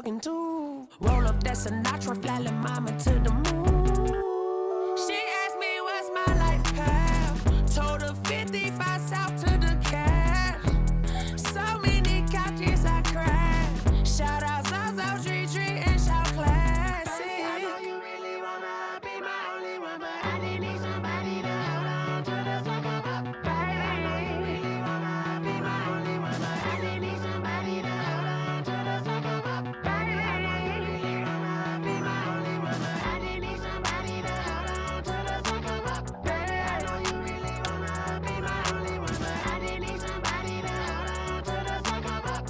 talking to. Roll up that Sinatra, fly la mama to the moon. She asked me what's my life path. Told her 55 south to the cash. So many couches I cried. Shout out Zazo, Tree Tree, and shout classic. I know you really wanna be my only one, but I didn't need somebody to hold on to the second up. I know you really wanna be my only one, but I didn't need somebody to hold on to the second up. I know you really wanna be my only one, but I didn't need somebody to hold on to the second up. I know you really wanna be my only one, but I didn't need somebody to hold on to the second up.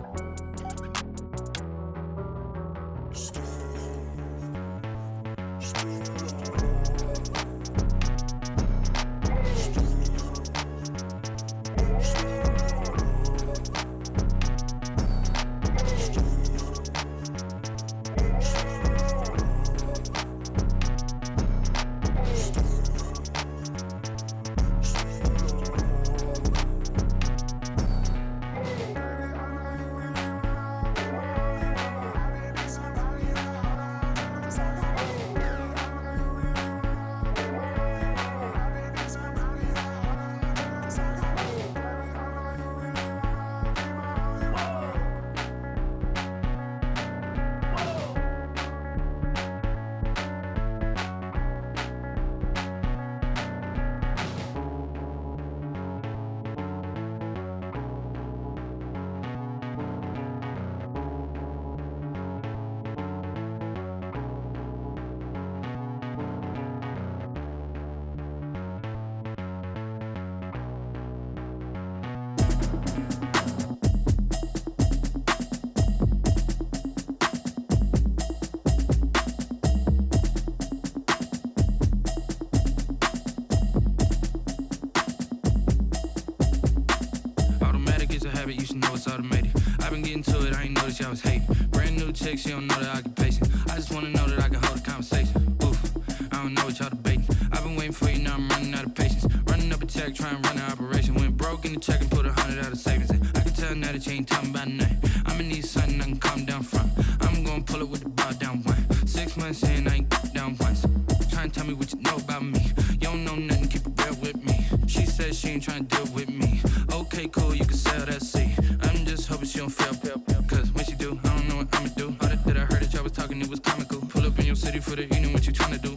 You should know it's automated. I've been getting to it, I ain't noticed y'all was hating. Brand new chick, she don't know the occupation. I just wanna know that I can hold a conversation. Oof, I don't know what y'all debating. I've been waiting for you, now I'm running out of patience. Running up a check, trying to run an operation. Went broke in the check and put 100 out of savings in. I can tell now that you ain't talking about nothing. I'ma need something I can calm down from. I'm gonna pull it with the bar down one. 6 months in, I ain't down once. Trying to tell me what you know about me. You don't know nothing, keep it real with me. She said she ain't trying to deal with me. Okay, cool, you can sell that seat. I'm just hoping she don't fail. Cause when she do, I don't know what I'ma do. All that I heard that y'all was talking, it was comical. Pull up in your city for the evening, what you tryna do?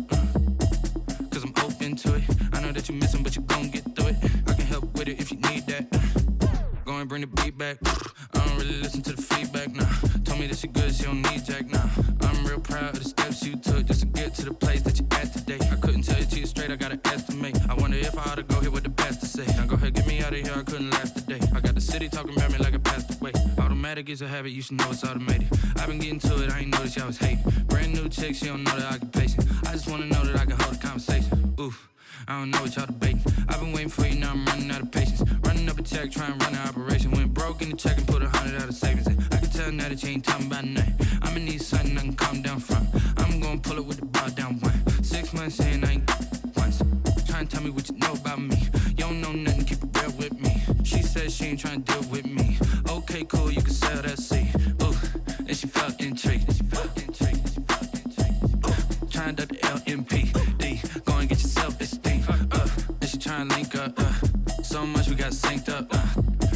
Cause I'm open to it. I know that you missing, but you gon' get through it. I can help with it if you need that. Go and bring the beat back. I don't really listen to the feedback, nah. Told me that she good, she don't need Jack, nah. I'm real proud of the steps you took just to get to the place that you at today. I couldn't tell you to you straight, I gotta estimate. I wonder if I ought to go here with the best to say. Now go ahead, get me out of here, I couldn't last today. I got the city talking about me like I passed away. Automatic is a habit, you should know it's automated. I've been getting to it, I ain't noticed y'all was hating. Brand new chick, she don't know the occupation. I just wanna know that I can hold a conversation. Oof, I don't know what y'all debating. I've been waiting for you, now I'm running out of patience. Running up a check, trying to run an operation. Went broke in the check and put 100 out of savings in. I can tell now that you ain't talking about nothing. I'ma need something I can calm down from. I'm gonna pull it with the bar down one. 6 months in, I ain't once. Trying to tell me what you know about me. You don't know nothing, keep it real with me. She said she ain't trying to deal with me. Okay, cool, you can sell that seat. Ooh, and she felt intrigued. Trying to duck the LMPD. Go and get your self-esteem. And she trying to link up. So much we got synced up.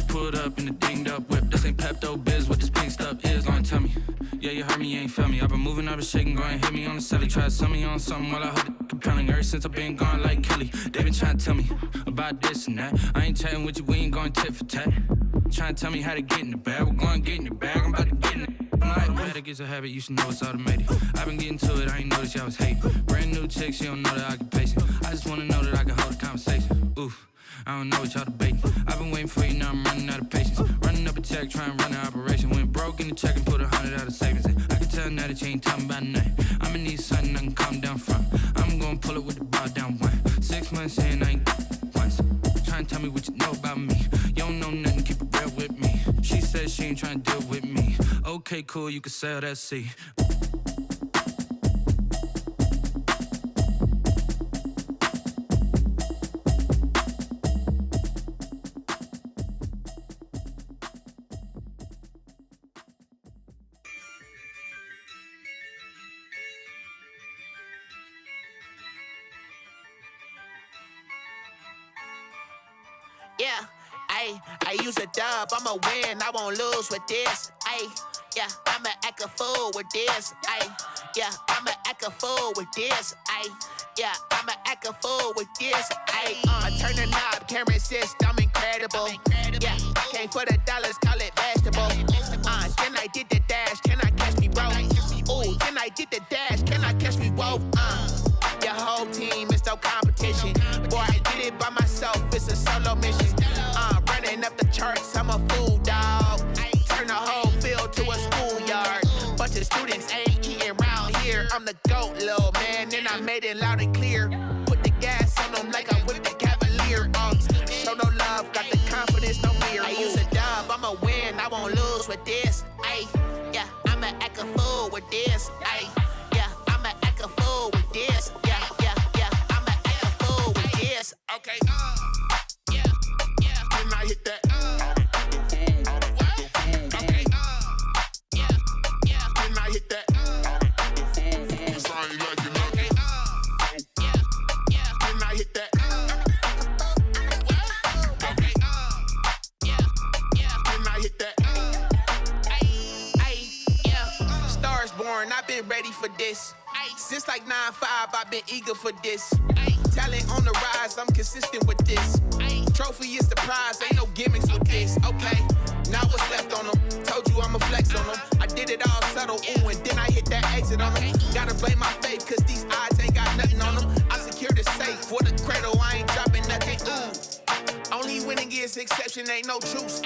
Pulled up in the dinged up whip. This ain't Pepto-Biz, what this pink stuff is. Long tell me. Yeah, you heard me, you ain't felt me. I've been moving, I've been shaking, go and hit me on the celly. Try to sell me on something while I hold it compelling. Ever since I've been gone like Kelly, they been trying to tell me about this and that. I ain't chatting with you, we ain't going tit for tat. Trying to tell me how to get in the bag. We're going to get in the bag, I'm about to get in it. Automatic is a habit, you should know it's automated. I've been getting to it, I ain't noticed y'all was hating. Brand new chick, she don't know the occupation. I just wanna know that I can hold a conversation. Oof, I don't know what y'all debating. I've been waiting for you, now I'm running out of patience. Running up a check, trying to run an operation. Went broke in the check and put 100 out of savings in. I can tell now that you ain't talking about nothing. I'ma need something I can calm down from. I'm gonna pull it with the bar down one. 6 months in, I ain't once. Trying to tell me what you know about me. You don't know nothing, keep it real with me. She said she ain't trying to deal with me. Okay, cool, you can sell that seat. Yeah, I use a dub, I'ma win, I won't lose with this. Yeah, I'ma act a fool with this. Yeah, I'ma act a fool with this. Yeah, I'ma act a fool with this. I turn the knob, camera assist, I'm incredible. Yeah, came for the dollars, call it vegetable. Then I did the dash, can I catch me, bro? Ooh, then I did the dash, can I catch me, whoa? Your whole team is no competition. Boy, I did it by myself, it's a solo mission. Running up the charts, I'm a fool, dog. Turn the whole field to a schoolyard. Bunch of students ain't eating round here. I'm the GOAT, little man, and I made it loud and clear. Put the gas on them like I'm with the Cavalier. Show no love, got the confidence, no fear. I use a dub, I'ma win, I won't lose with this. Yeah, I'ma act a fool with this. Yeah, I'ma act a fool with this. Yeah, I'ma act a fool with this. Okay, yeah, can I hit that? Okay, yeah, can I hit that? Cause I ain't like it. Okay, yeah, can I hit that? Okay, yeah, can I hit that? Yeah, stars born, I've been ready for this. Since like 9-5, I've been eager for this. Talent on the rise, I'm consistent with this. Trophy is the prize, ain't no gimmicks with this. Okay, now what's left on them? Told you I'ma flex on them. I did it all subtle, ooh, and then I hit that exit on them. Gotta blame my faith, cause these odds ain't got nothing on them. I secured the safe for the cradle, I ain't dropping nothing, ooh. Only winning is exception, ain't no truce.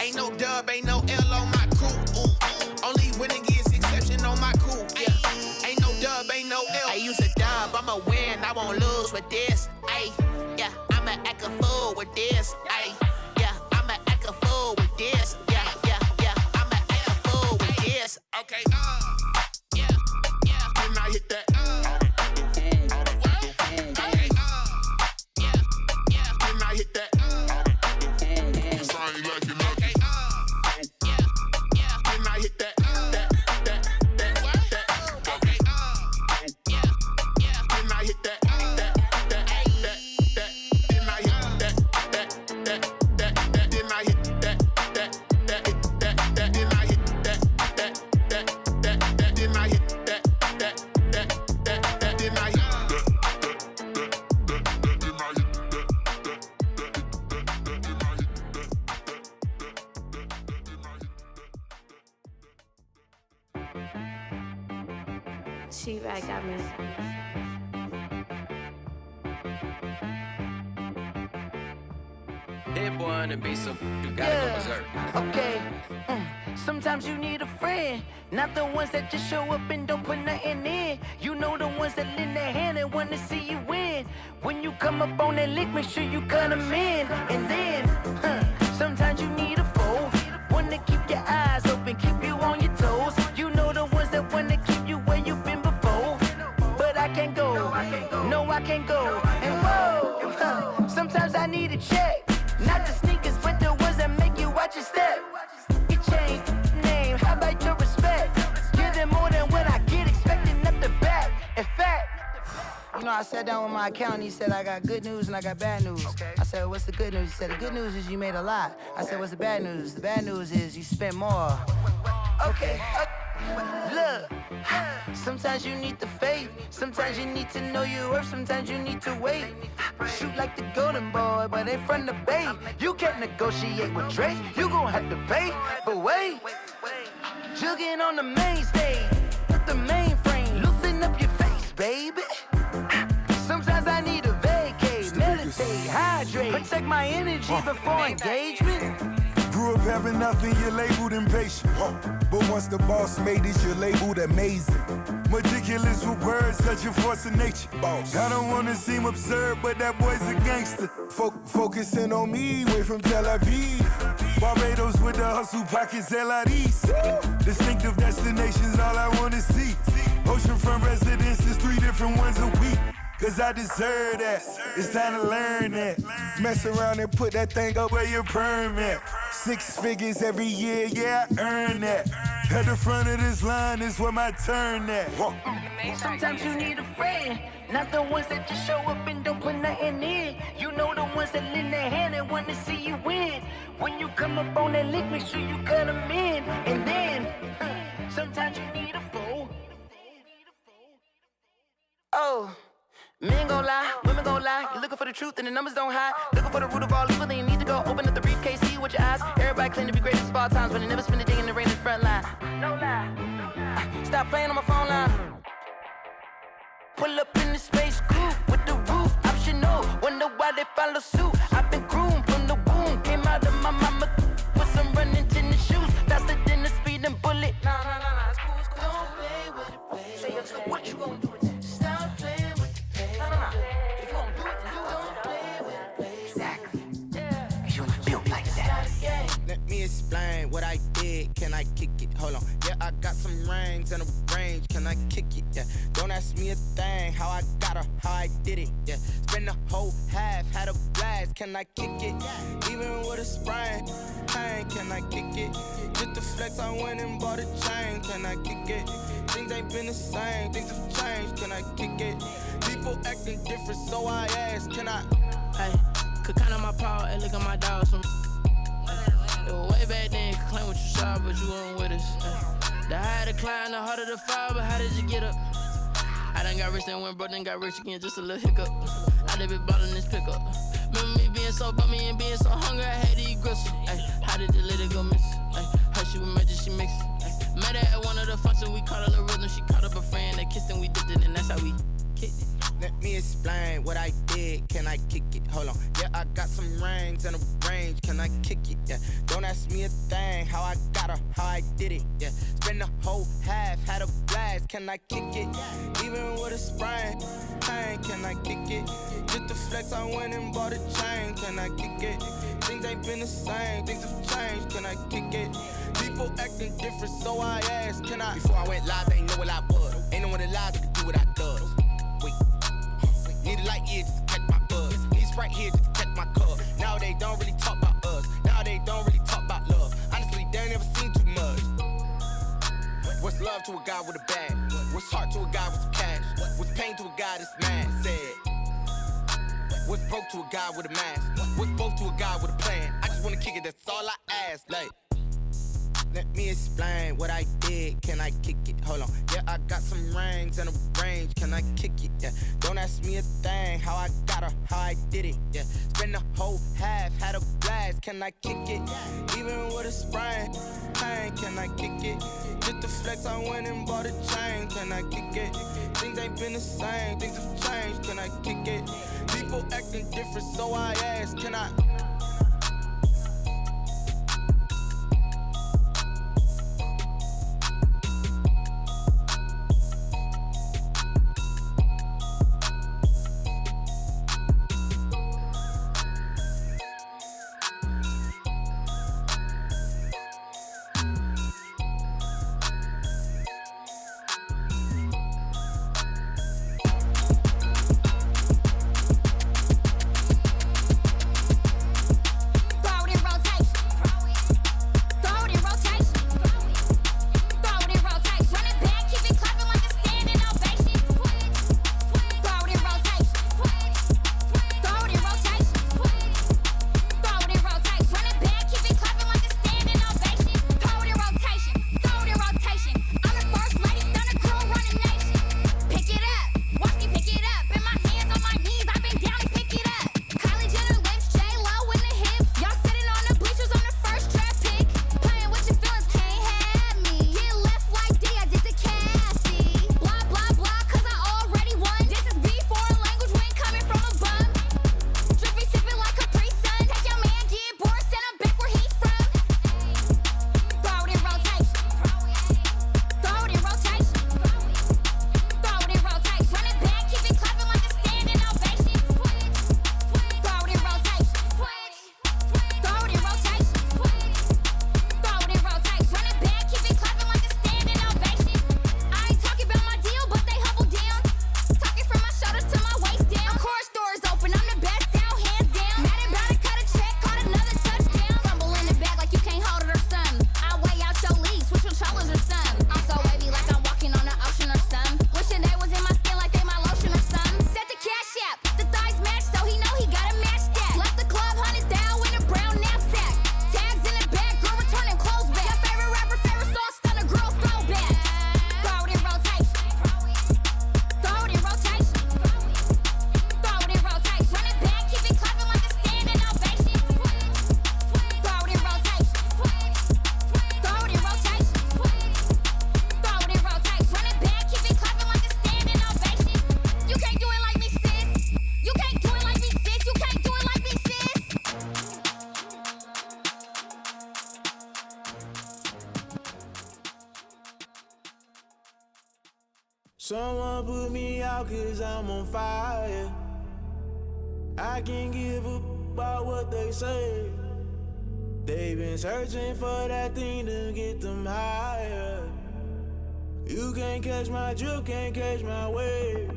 Ain't no dub, ain't no L on my crew, ooh. Only winning is exception on my crew, yeah. Ain't no dub, ain't no L. I use a dub, I'ma win, I won't lose with this. Yeah, I'ma act a fool with this. Yeah, I'ma act a fool with this. Yeah, I'ma act a fool with this. Okay, yeah, can I hit that? Okay, yeah, can I hit that? Cause I ain't like it. Okay, yeah, can I hit that? Okay, yeah, can I hit that? She back got me. Hit one and be some, you gotta go berserk. Okay. Sometimes you need a friend, not the ones that just show up and don't put nothing in. You know the ones that lend their hand and wanna see you win. When you come up on that lick, make sure you cut them in. And then, sometimes you need a foe, one to keep your eyes open, keep you on your toes. You know the ones that wanna keep you where you've been before. But I can't go, no I can't go. And whoa, sometimes I need a check. Not the sneakers, but the ones that make you watch your step. You change name, how about your respect? Give them more than what I get, expecting nothing back. In fact, you know, I sat down with my accountant, he said I got good news and I got bad news. I said, what's the good news? He said, the good news is you made a lot. I said, what's the bad news? The bad news is you spent more. Okay. Look, sometimes you need the faith, sometimes you need to know your worth, sometimes you need to wait. Shoot like the golden boy, but ain't from the bay. You can't negotiate with Drake, you gon' have to pay. But wait, jugging on the main stage, with the mainframe, loosen up your face, baby. Sometimes I need a vacate, meditate, hydrate, protect my energy before engagement. Grew up having nothing, you're labeled impatient. But once the boss made it, you're labeled amazing. Meticulous with words, such a force of nature. I don't wanna seem absurd, but that boy's a gangster. Focusing on me, way from Tel Aviv. Barbados with the hustle pockets, LIDs. Distinctive destinations, all I wanna see. Oceanfront residences, 3 different ones a week. Cause I deserve that, it's time to learn that. Mess around and put that thing up where your permit. 6 figures every year, yeah, I earn that. At the front of this line is where my turn at. Sometimes you need a friend, not the ones that just show up and don't put nothing in. You know the ones that lend their hand and wanna come up on that lick, make sure you cut them in. And then, sometimes you need a fool. Oh, men gon' lie, women gon' lie. You looking for the truth and the numbers don't hide. Looking for the root of all evil, then you need to go open up the briefcase, see with your eyes. Everybody claim to be greatest of all times, but they never spend a day in the rain in the front line. No lie. Stop playing on my phone line. Pull up in the space coupe with the roof optional. Wonder why they follow suit. I've been groomed from the womb. Came out of my mama with some running tennis shoes. Faster than the speeding bullet. Nah, it's cool, it's cool. Don't play with it, baby. Say so what you gon' do with that? Stop playing with the baby. Nah. If you gon' do it, then don't play with it, baby. Exactly. Yeah. You ain't built like that. Let me explain what I did. Can I kick it? Hold on. Yeah, I got some rings and a range. Can I kick it? Yeah. Don't ask me a thing. How I got her, how I did it. Yeah. Spend the whole half, had a blast. Can I kick it? Even with a sprain. Hey, can I kick it? Just the flex, I went and bought a chain. Can I kick it? Things ain't been the same. Things have changed. Can I kick it? People acting different, so I ask. Can I? Hey, could count on my power and look at my dogs. It was way back then, could claim what you saw, but you weren't with us. The higher the climb, the harder the fall, but how did you get up? I done got rich, then went broke, then got rich again, just a little hiccup. I done been ballin' this pickup. Remember me being so bummy and being so hungry, I had to eat gristle. Ay, how did the lady go miss? Ay, how she was magic, she mixed. Met her at one of the functions, we caught a little rhythm, she caught up a friend, they kissed and we dipped it, and that's how we kicked it. Let me explain what I did. Can I kick it? Hold on. Yeah, I got some rings and a range. Can I kick it? Yeah. Don't ask me a thing. How I got her, how I did it. Yeah. Spend the whole half, had a blast. Can I kick it? Even with a sprain. Hey, can I kick it? Just the flex, I went and bought a chain. Can I kick it? Things ain't been the same. Things have changed. Can I kick it? People acting different, so I asked. Can I? Before I went live, they ain't know what I was. Ain't no one alive that could do what I does. Wait. Need a light year just to catch my buzz. Need Sprite here just to catch my cup. Now they don't really talk about us. Now they don't really talk about love. Honestly, they ain't never seen too much. What's love to a guy with a bag? What's heart to a guy with some cash? What's pain to a guy that's mad? Said. What's broke to a guy with a mask? What's both to a guy with a plan? I just wanna kick it, that's all I ask. Like, let me explain what I did. Can I kick it? Hold on. Yeah, I got some rings and a range. Can I kick it? Yeah. Don't ask me a thing. How I got her, how I did it. Yeah. Spend the whole half, had a blast. Can I kick it? Even with a sprain. Hey, can I kick it? Just the flex, I went and bought a chain. Can I kick it? Things ain't been the same. Things have changed. Can I kick it? People acting different, so I ask. Can I? Someone put me out cause I'm on fire. I can't give a about what they say. They've been searching for that thing to get them higher. You can't catch my drift, can't catch my wave.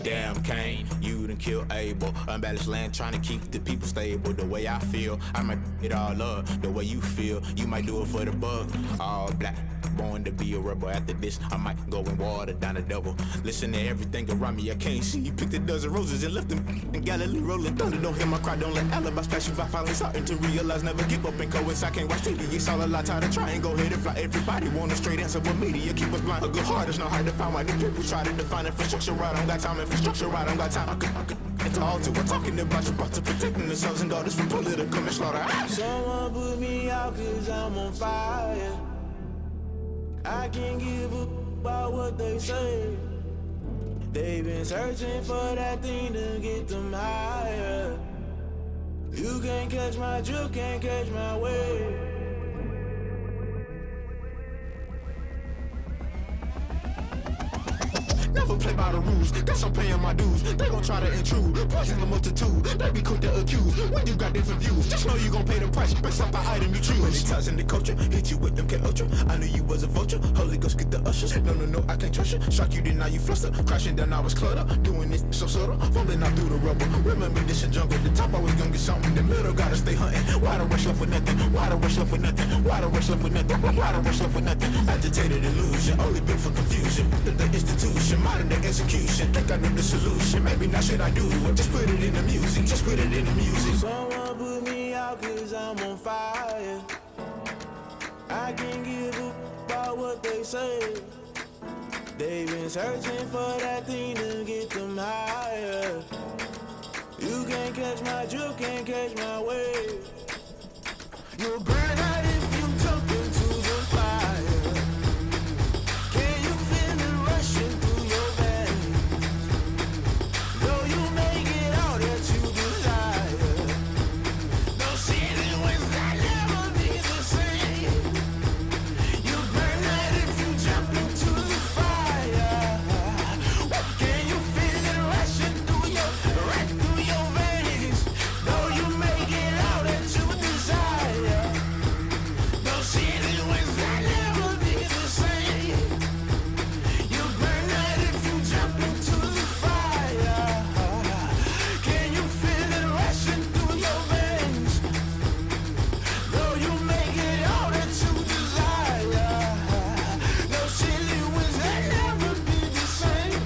Damn, Kane, you done killed Abel. Unbalanced land, trying to keep the people stable. The way I feel, I might it all up. The way you feel, you might do it for the bug. All black, born to be a rebel. After this, I might go and water down the devil. Listen to everything around me, I can't see. Picked a dozen roses and left them in Galilee rolling thunder. Don't hear my cry, don't let alibis pass you. I finally starting to realize, never give up and coincide. Can't watch TV, it's all a lot. Tired of trying, go ahead and fly. Everybody want a straight answer, but media keep us blind. A good heart is not hard to find. Why the people try to define infrastructure right? I don't got time, infrastructure right, I don't got time. I could it's all to we're talking about you, about to protecting the sons and daughters from political manslaughter. Someone put me out cause I'm on fire. I can't give a about what they say. They've been searching for that thing to get them higher. You can't catch my drift, can't catch my wave. Never play by the rules, guess I'm paying my dues. They gon' try to intrude, poison the multitude. They be quick to accuse, when you got different views. Just know you gon' pay the price, based off the item you choose. Many times in the culture, hit you with MK Ultra. I knew you was a vulture, Holy Ghost get the ushers. No, I can't trust you. Shock you, then now you fluster. Crashing down, I was cluttered. Doing this so subtle, fumbling out through the rubble. Remember this in jungle, the top always gonna get something. The middle gotta stay hunting. Why the rush left for nothing? Why the rush left for nothing? Why the rush left for nothing? Why the rush left for nothing? Agitated illusion, only built for confusion. The institution, modern day execution. Think I know the solution, maybe not should I do it. Just put it in the music, just put it in the music. Someone put me out cause I'm on fire. I can't give a about what they say. They've been searching for that thing to get them higher. You can't catch my drift, can't catch my wave. You'll burn out if you jump into the fire. Can you feel it rushing through your veins? Though you may get all that you desire, no ceiling wins that never be the same. You burn out if you jump into the fire. Can you feel it rushing through your veins? Though you may get all that you desire, no ceiling wins that never be the same. You burn out if you jump into the fire. Can you feel it rushing through your veins? Though you may get all that you desire, no ceiling wins that never be the same.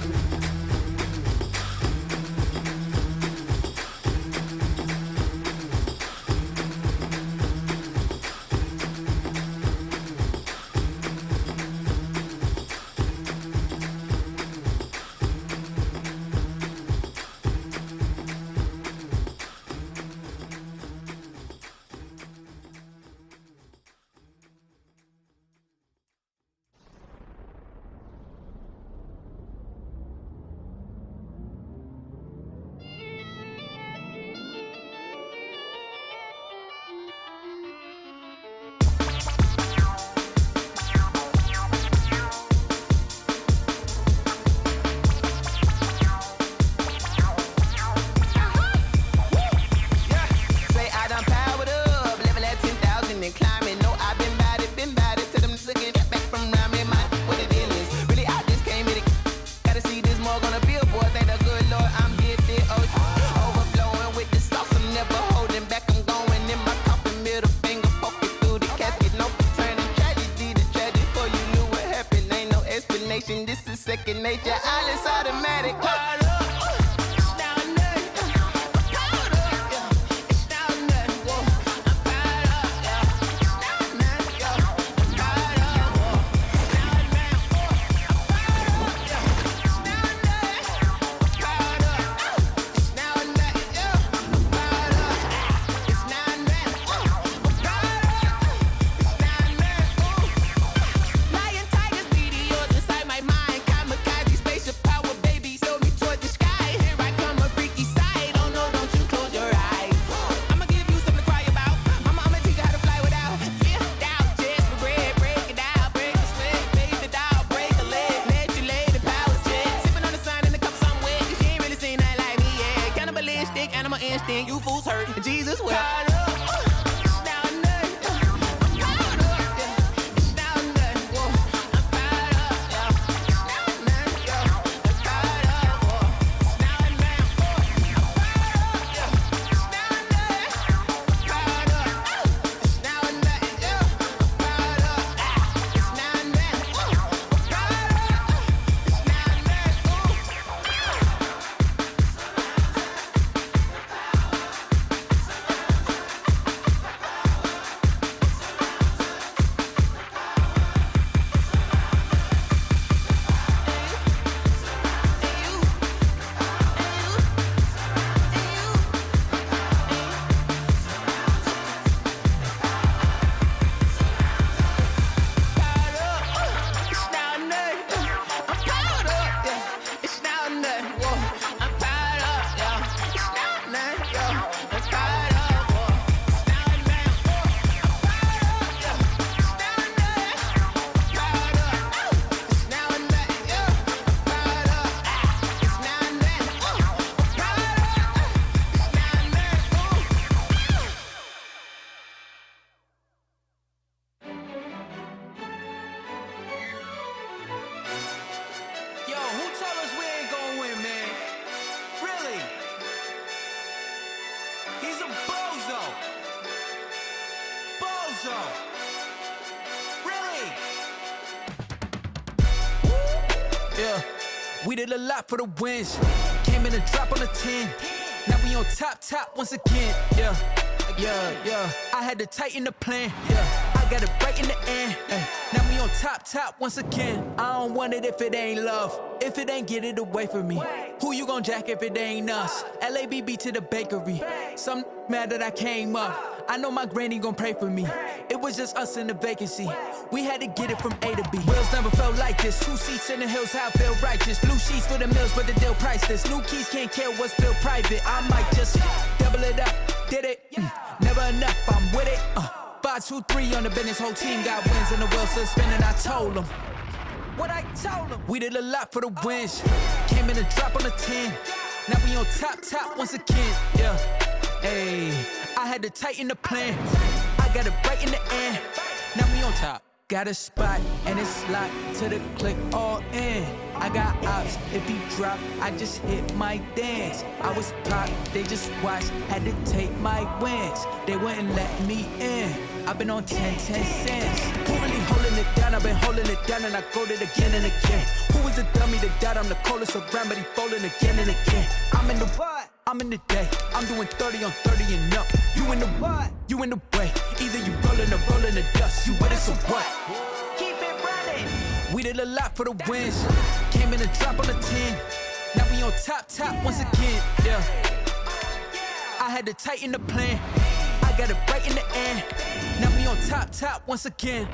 Say I done powered up, level at 10,000 and climbing. No, I've been bad it to them niggas get back from round me. My what the deal is, really I just came in it. Gotta see this more gonna be a boy. Thank the good Lord, I'm gifted. Overflowing with the sauce, I'm never holding back. I'm going in my coffin, middle finger poking through the casket. No turning tragedy to tragic. Before you knew what happened, ain't no explanation. This is second nature. All is automatic. Lion, tigers, meteors inside my mind. Kamikaze, spaceship power, baby. Show me sin, you fools hurt, and Jesus wept. We did a lot for the wins. Came in a drop on a 10. Now we on top once again. Yeah. I had to tighten the plan. Yeah. I got it right in the end. Now we on top once again. I don't want it if it ain't love. If it ain't, get it away from me. Who you gon' jack if it ain't us? LABB to the bakery. Some mad that I came up. I know my granny gon' pray for me. It was just us in the vacancy. We had to get it from A to B. Wheels never felt like this. 2 seats in the hills, how I feel righteous. Blue sheets for the mills, but the deal priceless. New keys can't care what's still private. I might just double it up. Did it? Never enough, I'm with it. 5, 2, 3 on the business. Whole team got wins and the wheels still spinning. I told them what I told them. We did a lot for the wins. Came in a drop on a 10. Now we on top once again. Yeah. Ayy, I had to tighten the plan. I got it right in the end. Now we on top. Got a spot and it's locked to the click all in. I got ops, if he drop, I just hit my dance. I was popped, they just watched, had to take my wins. They wouldn't let me in. I've been on 10 cents. Who really holding it down? I've been holding it down and I go it again and again. Who was the dummy that died? I'm the coldest around, but he folding again and again. I'm in the what? I'm in the day. I'm doing 30 on 30 and up. You in the what? You in the way. Either you rollin' or rollin' the dust. You with it, so what? Keep it running. We did a lot for the wins. Came in a drop on a 10. Now we on top once again. Yeah. I had to tighten the plan. I got it right in the end. Now we on top once again.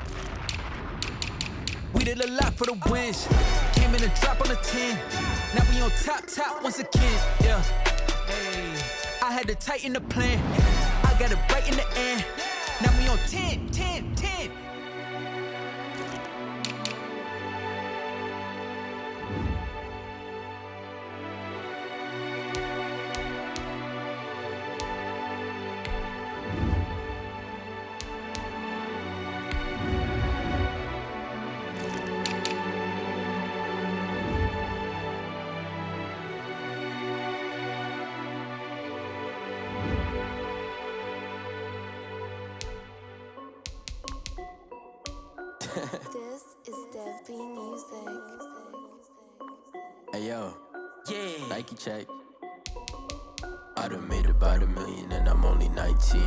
We did a lot for the wins. Came in a drop on a 10. Now we on top once again. Yeah. Hey, I had to tighten the plan. I got it right in the end. Now we on 10. This is Dev B Music. Hey yo, yeah. Nike check. I done made about $1 million and I'm only 19.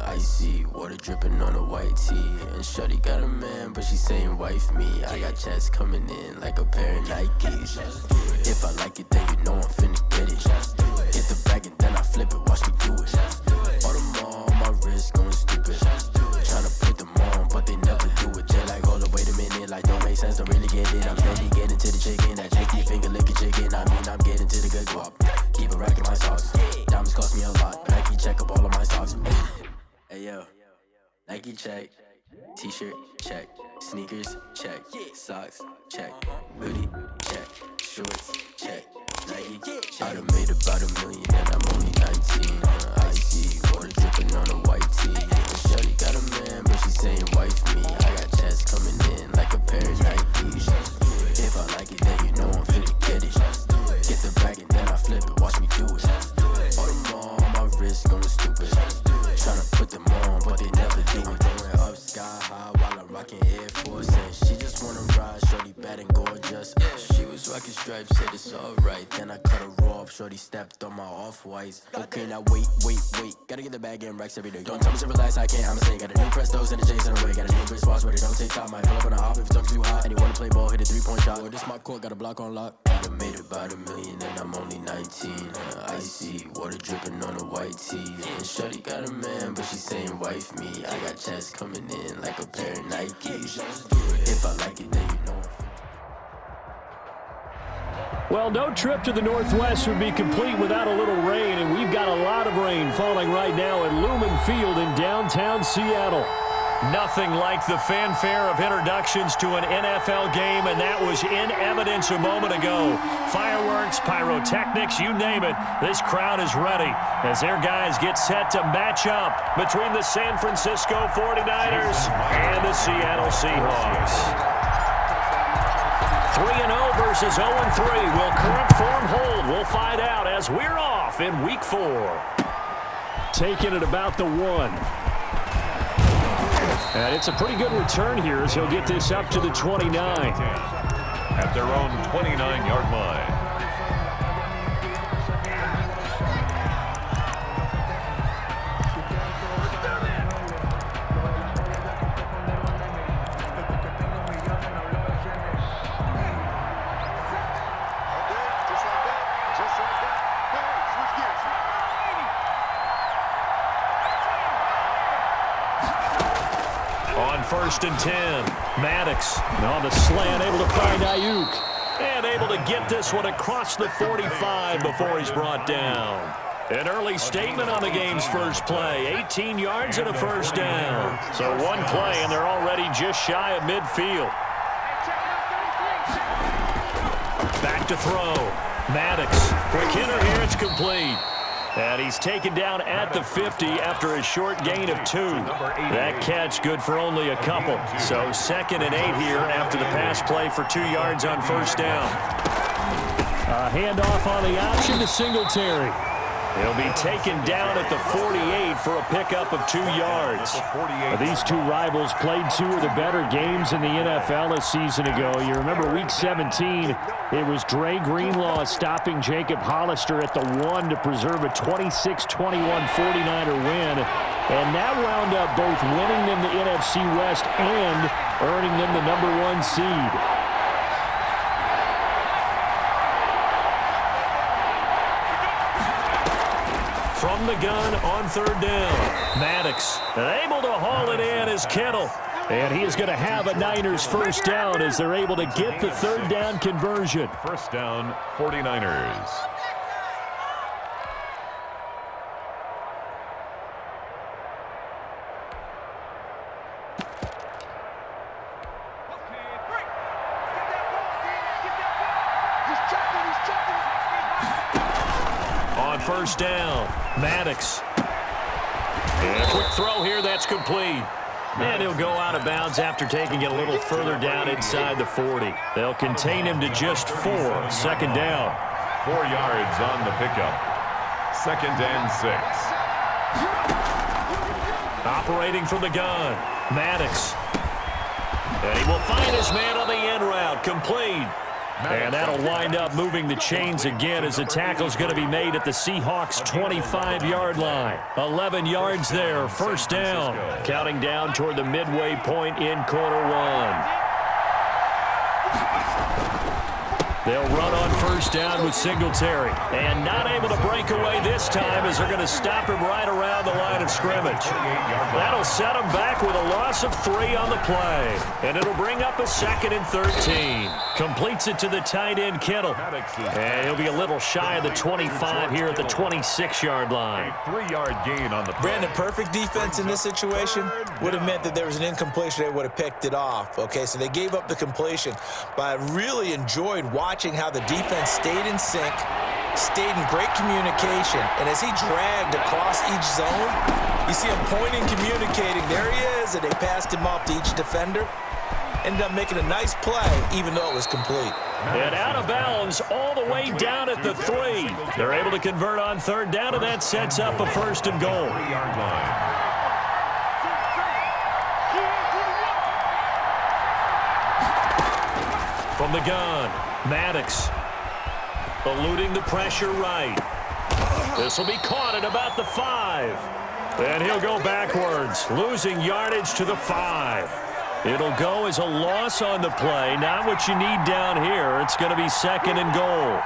Icy water dripping on a white tee. And shorty got a man, but she saying wife me. I got chats coming in like a pair of Nikes. If I like it, then you know I'm finna get it. Hit the bag and then I flip it, watch me do it. All the more on my wrist going stupid. Tryna put them on, but they never do it. They like, hold up, wait a minute, like don't make sense, don't really get it. I'm steady getting to the chicken, that JT finger licking chicken. I mean, I'm getting to the good guap. Keep a rack in my socks. Diamonds cost me a lot. Nike check up all of my socks. Hey yo, Nike check. T-shirt check. Sneakers check. Socks check. Hoodie check. Shorts check. Nike check. I done made about $1 million and I'm only 19. 19. Icy water dripping on a white tee. And shorty got a man, but she saying wife me. I got chats coming in like a pair of Nikes. If I like it, then you know I'm finna get it. Get the bag and then I flip it, watch me do it. All them all on my wrist going stupid. Tryna put them on, but they never do it. Going up sky high while I'm rocking Air Force. And she just wanna ride, shorty bad and gorgeous. She was rocking stripes, said it's alright. Then I cut her off, shorty stepped on my off-whites. Okay, now wait. Gotta get the bag and racks every day. Don't tell me to relax, I can't, I'ma say. Got a new Prestos and a J's in the way. Got a new wrist watch, but it don't take time. Might pull up on a hop if it's talking too hot. And he wanna play ball, hit a 3-point shot. Well, this my court, got a block on lock. I made it about $1 million and I'm only 19. Icy water dripping on a white tee. And shorty got a man, but she saying wife me. I got chats coming in like a pair of Nikes. If I like it, then you know. Well, no trip to the Northwest would be complete without a little rain, and we've got a lot of rain falling right now at Lumen Field in downtown Seattle. Nothing like the fanfare of introductions to an NFL game, and that was in evidence a moment ago. Fireworks, pyrotechnics, you name it, this crowd is ready as their guys get set to match up between the San Francisco 49ers and the Seattle Seahawks. 3-0 versus 0-3. Will current form hold? We'll find out as we're off in Week 4. Taking it about the 1. And it's a pretty good return here as he'll get this up to the 29. At their own 29-yard line. First and 10. Maddox on the slant, able to find Ayuk. And able to get this one across the 45 before he's brought down. An early statement on the game's first play. 18 yards and a first down. So one play, and they're already just shy of midfield. Back to throw. Maddox. Quick hitter here. It's complete. And he's taken down at the 50 after a short gain of 2. That catch good for only a couple. So 2nd and 8 here after the pass play for 2 yards on first down. A handoff on the option to Singletary. He'll be taken down at the 48 for a pickup of 2 yards. These two rivals played 2 of the better games in the NFL a season ago. You remember Week 17, it was Dre Greenlaw stopping Jacob Hollister at the 1 to preserve a 26-21 49er win. And that wound up both winning them the NFC West and earning them the #1 seed. From the gun on third down. Maddox able to haul it in as Kittle. And he is going to have a Niners first down as they're able to get the third down conversion. First down, 49ers. First down, Maddox. And a quick throw here, that's complete. And he'll go out of bounds after taking it a little further down inside the 40. They'll contain him to just 4. Second down. 4 yards on the pickup. 2nd and 6. Operating from the gun, Maddox. And he will find his man on the end route, complete. And that'll wind up moving the chains again as the tackle's going to be made at the Seahawks' 25-yard line. 11 yards there, first down. Counting down toward the midway point in quarter 1. They'll run on first down with Singletary. And not able to break away this time as they're going to stop him right around the line of scrimmage. That'll set him back with a loss of 3 on the play. And it'll bring up a 2nd and 13. Completes it to the tight end, Kittle. And he'll be a little shy of the 25 here at the 26-yard line. 3-yard gain on the play. Brandon, perfect defense in this situation would have meant that there was an incompletion. They would have picked it off. Okay, so they gave up the completion. But I really enjoyed watching how the defense stayed in sync stayed in great communication. And as he dragged across each zone, you see him pointing, communicating. There he is, and they passed him off to each defender. Ended up making a nice play, even though it was complete. And out of bounds all the way down at the 3. They're able to convert on third down, and that sets up a first and goal. 3-yard line. From the gun, Maddox eluding the pressure right. This will be caught at about the 5. And he'll go backwards, losing yardage to the 5. It'll go as a loss on the play. Not what you need down here. It's going to be second and goal.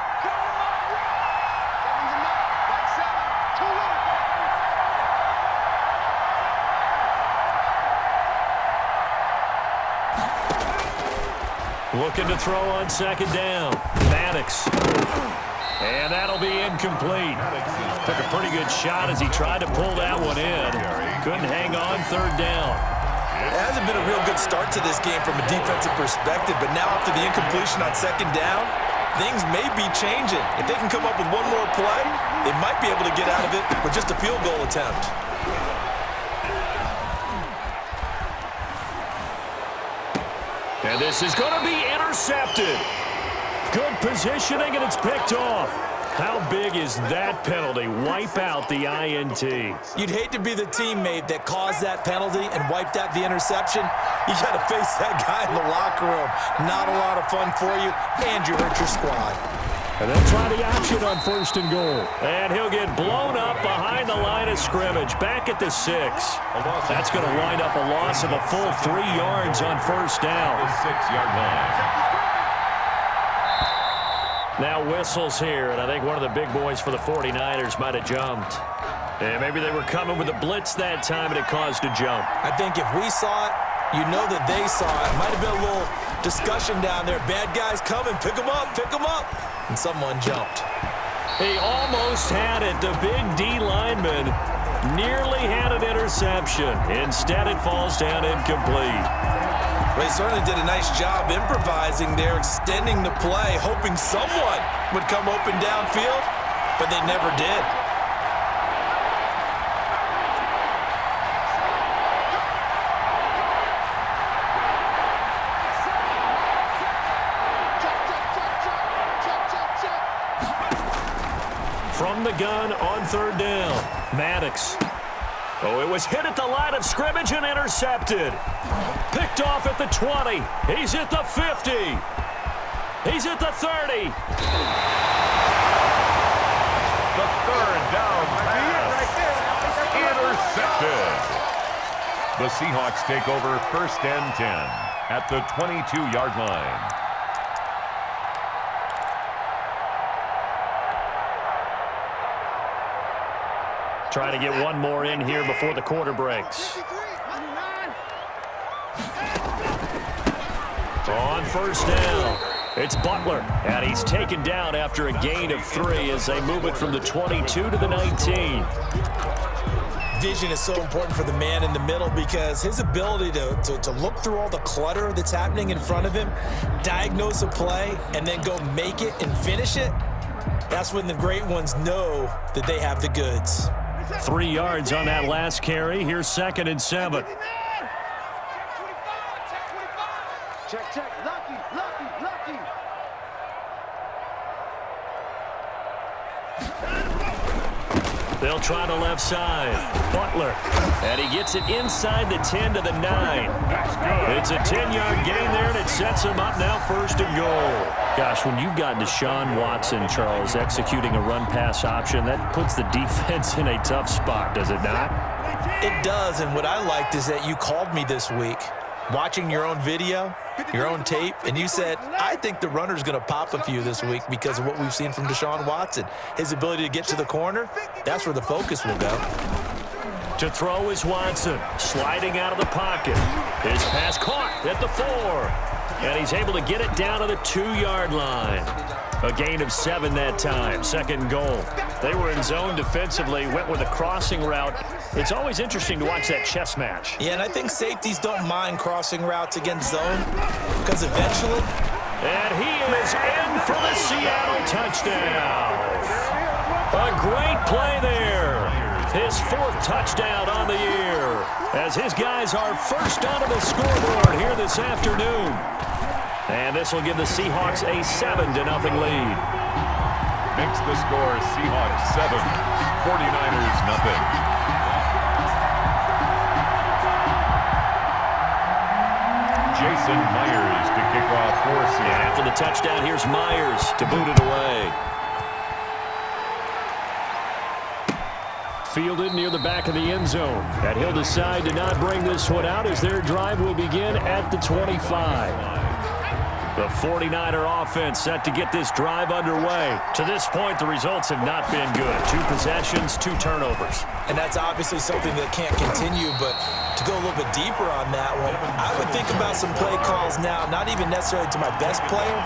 Looking to throw on second down. Maddox. And that'll be incomplete. Took a pretty good shot as he tried to pull that one in. Couldn't hang on third down. It hasn't been a real good start to this game from a defensive perspective, but now after the incompletion on second down, things may be changing. If they can come up with one more play, they might be able to get out of it with just a field goal attempt. And this is going to be intercepted. Good positioning, and it's picked off. How big is that penalty? Wipe out the INT. You'd hate to be the teammate that caused that penalty and wiped out the interception. You got to face that guy in the locker room. Not a lot of fun for you, and you hurt your squad. And they'll try the option on first and goal. And he'll get blown up behind the line of scrimmage. Back at the 6. That's going to wind up a loss of a full 3 yards on first down. The 6-yard line. Now whistles here, and I think one of the big boys for the 49ers might have jumped. And maybe they were coming with a blitz that time, and it caused a jump. I think if we saw it, you know that they saw it. Might have been a little discussion down there. Bad guys coming, pick them up, pick them up. And someone jumped. He almost had it. The big D lineman nearly had an interception. Instead, it falls down incomplete. Well, he certainly did a nice job improvising there, extending the play, hoping someone would come open downfield, but they never did. From the gun on third down, Maddox. Oh, it was hit at the line of scrimmage and intercepted. Picked off at the 20. He's at the 50. He's at the 30. The third down pass. Intercepted. The Seahawks take over first and 10 at the 22-yard line. Trying to get one more in here before the quarter breaks. On first down, it's Butler, and he's taken down after a gain of 3 as they move it from the 22 to the 19. Vision is so important for the man in the middle because his ability to look through all the clutter that's happening in front of him, diagnose a play, and then go make it and finish it, that's when the great ones know that they have the goods. 3 yards on that last carry. Here's second and 7. Check, lucky. They'll try the left side. Butler. And he gets it inside the 10 to the 9. That's good. It's a 10-yard gain there, and it sets him up now first and goal. Gosh, when you've got Deshaun Watson, Charles, executing a run-pass option, that puts the defense in a tough spot, does it not? It does, and what I liked is that you called me this week, watching your own video, your own tape, and you said, I think the runner's going to pop a few this week because of what we've seen from Deshaun Watson. His ability to get to the corner, that's where the focus will go. To throw is Watson, sliding out of the pocket. His pass caught at the 4. And he's able to get it down to the 2-yard line. A gain of 7 that time, second goal. They were in zone defensively, went with a crossing route. It's always interesting to watch that chess match. Yeah, and I think safeties don't mind crossing routes against zone because eventually... And he is in in for the Seattle touchdown. A great play there. His 4th touchdown on the year, as his guys are first onto the scoreboard here this afternoon. And this will give the Seahawks a 7-0 lead. Makes the score Seahawks 7, 49ers nothing. Jason Myers to kick off for Seattle. And after the touchdown, here's Myers to boot it away. Fielded near the back of the end zone. And he'll decide to not bring this one out as their drive will begin at the 25. The 49er offense set to get this drive underway. To this point, the results have not been good. 2 possessions, 2 turnovers. And that's obviously something that can't continue, but to go a little bit deeper on that one, I would think about some play calls now, not even necessarily to my best player,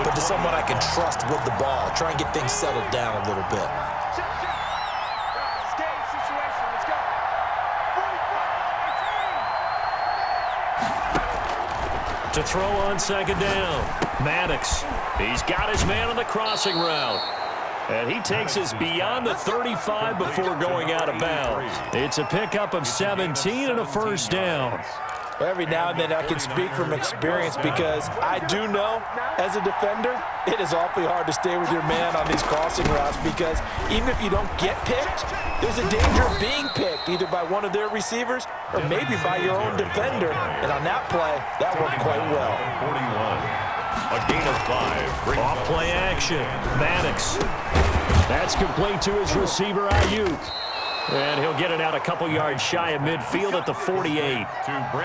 but to someone I can trust with the ball. Try and get things settled down a little bit. To throw on 2nd down, Maddox. He's got his man on the crossing route. And he takes us beyond the 35 before going out of bounds. It's a pickup of 17 and a 1st down. Well, every now and then I can speak from experience because I do know, as a defender, it is awfully hard to stay with your man on these crossing routes because even if you don't get picked, there's a danger of being picked either by one of their receivers or maybe by your own defender. And on that play, that worked quite well. 41. A gain of 5. Off play action. Maddox. That's complete to his receiver, Ayuk. And he'll get it out a couple yards shy of midfield at the 48.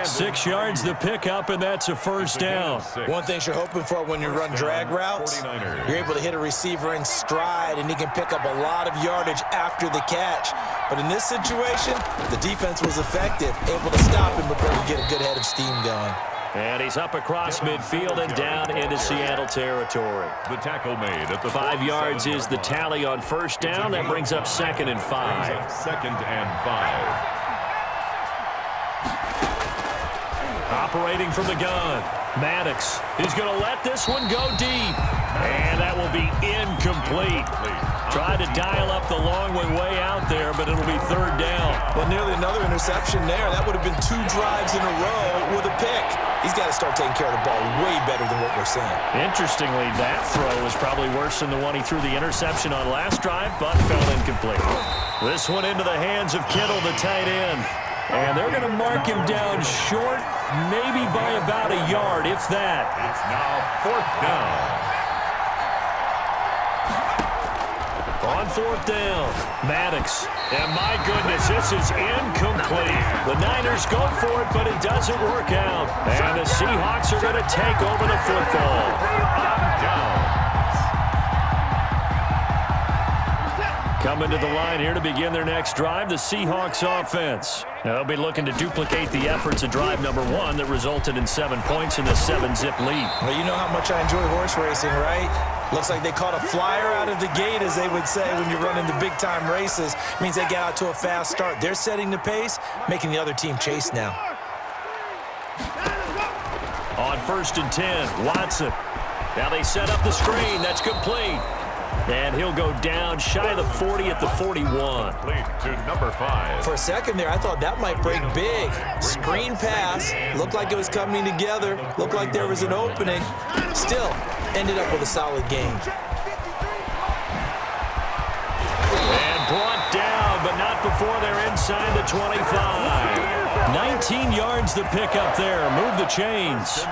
6 yards the pickup, and that's a 1st down. One thing you're hoping for when you run drag routes, you're able to hit a receiver in stride, and he can pick up a lot of yardage after the catch. But in this situation, the defense was effective, able to stop him before he get a good head of steam going. And he's up across midfield and down into Seattle territory. The tackle made at the 5 yards is the tally on 1st down. That brings up 2nd and 5. 2nd and 5. Operating from the gun, Maddox. He's going to let this one go deep. And that will be incomplete. Tried to dial up the long way out there, but it'll be 3rd down. Well, nearly another interception there. That would have been 2 drives in a row with a pick. He's got to start taking care of the ball way better than what we're seeing. Interestingly, that throw was probably worse than the one he threw the interception on last drive, but fell incomplete. This one into the hands of Kittle, the tight end. And they're going to mark him down short, maybe by about a yard, if that. It's now 4th down. On 4th down, Maddox. And my goodness, this is incomplete. The Niners go for it, but it doesn't work out. And the Seahawks are going to take over the football. Coming to the line here to begin their next drive, the Seahawks offense. Now, they'll be looking to duplicate the efforts of drive number 1 that resulted in 7 points in the 7-zip lead. Well, you know how much I enjoy horse racing, right? Looks like they caught a flyer out of the gate, as they would say when you're running the big-time races. It means they get out to a fast start. They're setting the pace, making the other team chase now. On 1st and 10, Watson. Now they set up the screen. That's complete. And he'll go down shy of the 40 at the 41. To number 5. For a second there, I thought that might break big. Screen pass. Looked like it was coming together. Looked like there was an opening. Still, ended up with a solid game. And brought down, but not before they're inside the 25. 19 yards to pick up there. Move the chains.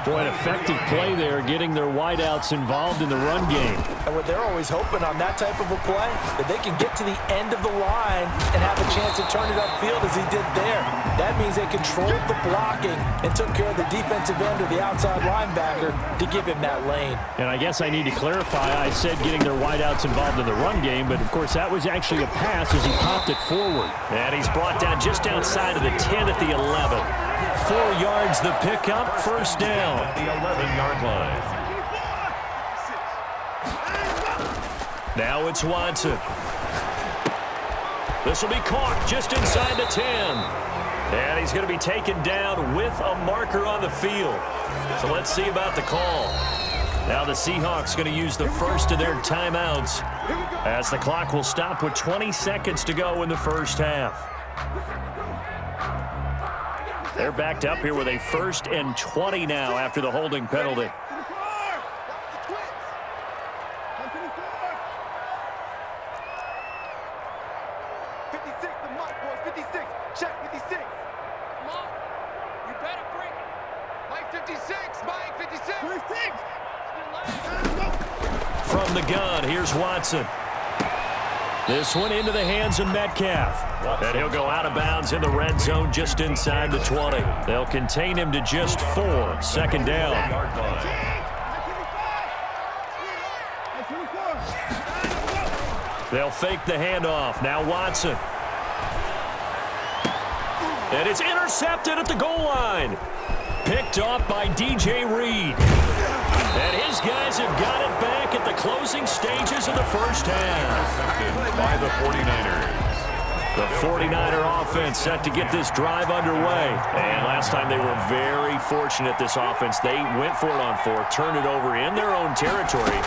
Boy, an effective play there, getting their wideouts involved in the run game. And what they're always hoping on that type of a play, that they can get to the end of the line and have a chance to turn it upfield as he did there. That means they controlled the blocking and took care of the defensive end or the outside linebacker to give him that lane. And I guess I need to clarify, I said getting their wideouts involved in the run game, but of course that was actually a pass as he popped it forward. And he's brought down just outside of the 10 at the 11. 4 yards the pickup, 1st down. The 11-yard line. Now it's Watson. This will be caught just inside the 10. And he's going to be taken down with a marker on the field. So let's see about the call. Now the Seahawks going to use the first of their timeouts as the clock will stop with 20 seconds to go in the first half. They're backed up here with a 1st and 20 now after the holding penalty. From the gun, here's Watson. This one into the hands of Metcalf. And he'll go out of bounds in the red zone just inside the 20. They'll contain him to just 4. 2nd down. They'll fake the handoff. Now Watson. And it's intercepted at the goal line. Picked off by DJ Reed. And his guys have got it back at the closing stages of the first half. By the 49ers. The 49er offense set to get this drive underway. And last time they were very fortunate, this offense. They went for it on 4, turned it over in their own territory,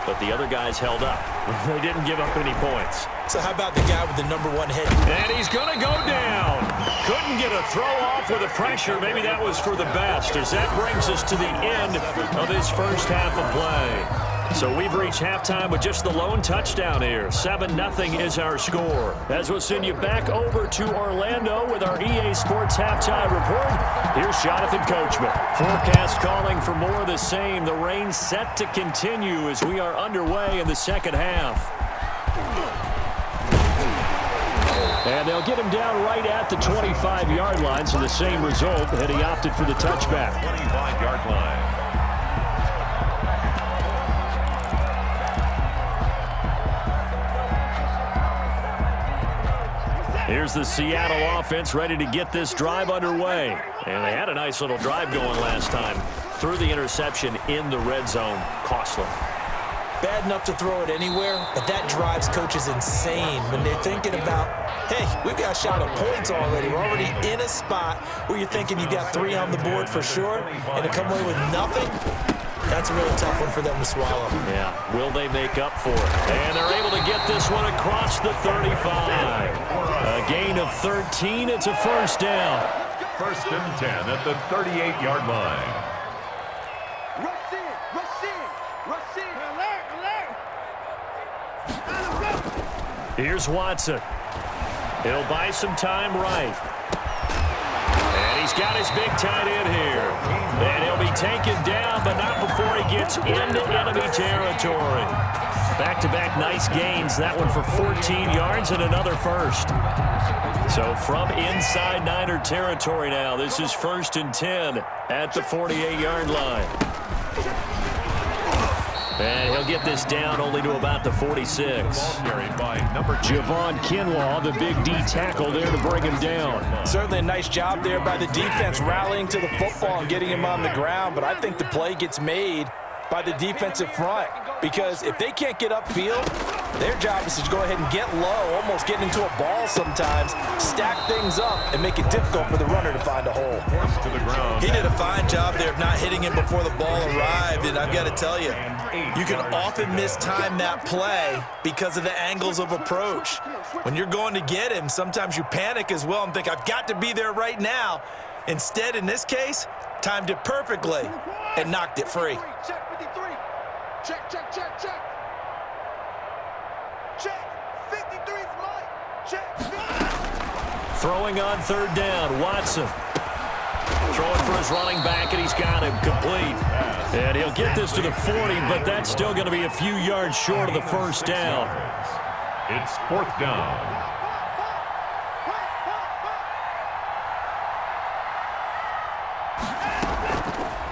but the other guys held up. They didn't give up any points. So how about the guy with the #1 hit? And he's going to go down. Couldn't get a throw off with the pressure. Maybe that was for the best, as that brings us to the end of this first half of play. So we've reached halftime with just the lone touchdown here. 7-0 is our score. As we'll send you back over to Orlando with our EA Sports Halftime Report, here's Jonathan Coachman. Forecast calling for more of the same. The rain set to continue as we are underway in the second half. And they'll get him down right at the 25-yard line, so the same result, and he opted for the touchback. 25-yard line. Here's the Seattle offense ready to get this drive underway. And they had a nice little drive going last time. Threw the interception in the red zone. Costly. Bad enough to throw it anywhere, but that drives coaches insane when they're thinking about, hey, we've got a shot at points already. We're already in a spot where you're thinking you got 3 on the board for sure, and to come away with nothing, that's a really tough one for them to swallow. Yeah, will they make up for it? And they're able to get this one across the 35. A gain of 13, it's a first down. 1st and 10 at the 38-yard line. Here's Watson. He'll buy some time right. And he's got his big tight end here. And he'll be taken down, but not before he gets into enemy territory. Back-to-back nice gains. That one for 14 yards and another first. So from inside Niner territory now, this is 1st and 10 at the 48-yard line. And he'll get this down only to about the 46. Javon Kinlaw, the big D tackle there to bring him down. Certainly a nice job there by the defense rallying to the football and getting him on the ground, but I think the play gets made by the defensive front, because if they can't get upfield, their job is to go ahead and get low, almost get into a ball sometimes, stack things up, and make it difficult for the runner to find a hole. He did a fine job there of not hitting him before the ball arrived, and I've got to tell you, you can often mistime that play because of the angles of approach. When you're going to get him, sometimes you panic as well and think, I've got to be there right now. Instead, in this case, timed it perfectly and knocked it free. Check 53. Check, check, check, check. Check. 53's mine. Check. 50. Throwing on 3rd down, Watson. Throwing for his running back, and he's got him complete. And he'll get this to the 40, but that's still going to be a few yards short of the first down. It's 4th down.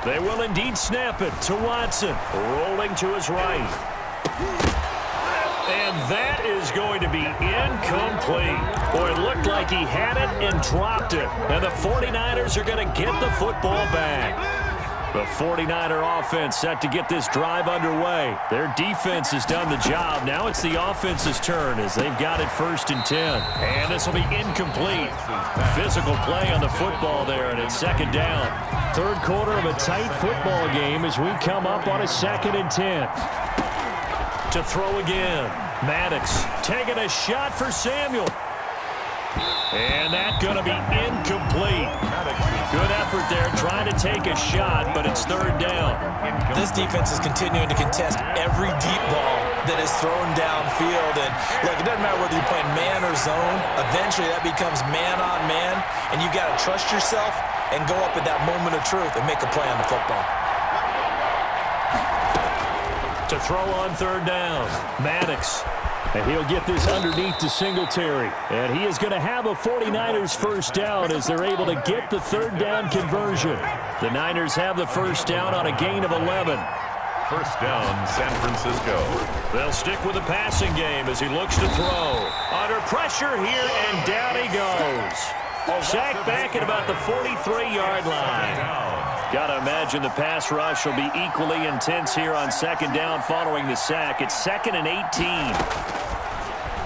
They will indeed snap it to Watson, rolling to his right. And that is going to be incomplete. Boy, it looked like he had it and dropped it. And the 49ers are going to get the football back. The 49er offense set to get this drive underway. Their defense has done the job. Now it's the offense's turn as they've got it 1st and 10. And this will be incomplete. Physical play on the football there, and it's 2nd down. 3rd quarter of a tight football game as we come up on a 2nd and 10. To throw again. Maddox taking a shot for Samuel. And that's going to be incomplete. Good effort there trying to take a shot, but it's 3rd down. This defense is continuing to contest every deep ball that is thrown downfield. And look, it doesn't matter whether you're playing man or zone. Eventually that becomes man on man, and you've got to trust yourself and go up at that moment of truth and make a play on the football. To throw on 3rd down, Maddox. And he'll get this underneath to Singletary. And he is going to have a 49ers 1st down as they're able to get the 3rd down conversion. The Niners have the 1st down on a gain of 11. 1st down, San Francisco. They'll stick with the passing game as he looks to throw. Under pressure here, and down he goes. Sacked back at about the 43-yard line. Got to imagine the pass rush will be equally intense here on 2nd down following the sack. It's 2nd and 18.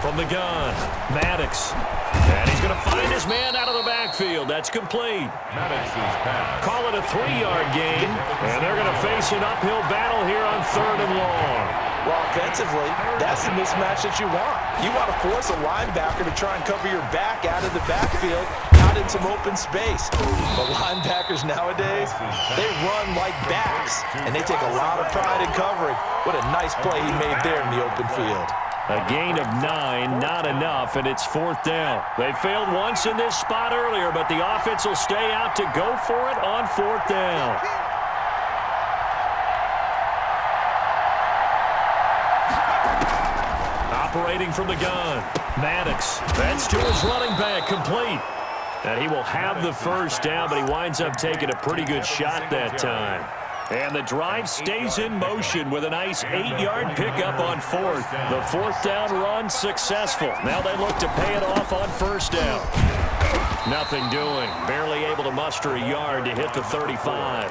From the gun, Maddox. And he's going to find his man out of the backfield. That's complete. Maddox's pass. Call it a 3-yard gain, and they're going to face an uphill battle here on 3rd and long. Well, offensively, that's the mismatch that you want. You want to force a linebacker to try and cover your back out of the backfield, out in some open space. But linebackers nowadays, they run like backs, and they take a lot of pride in covering. What a nice play he made there in the open field. A gain of 9, not enough, and it's 4th down. They failed once in this spot earlier, but the offense will stay out to go for it on 4th down. Operating from the gun, Maddox. That's to his running back, complete. And he will have the 1st down, but he winds up taking a pretty good shot that time. And the drive stays in motion with a nice 8-yard pickup on 4th. The 4th down run successful. Now they look to pay it off on 1st down. Nothing doing. Barely able to muster a yard to hit the 35.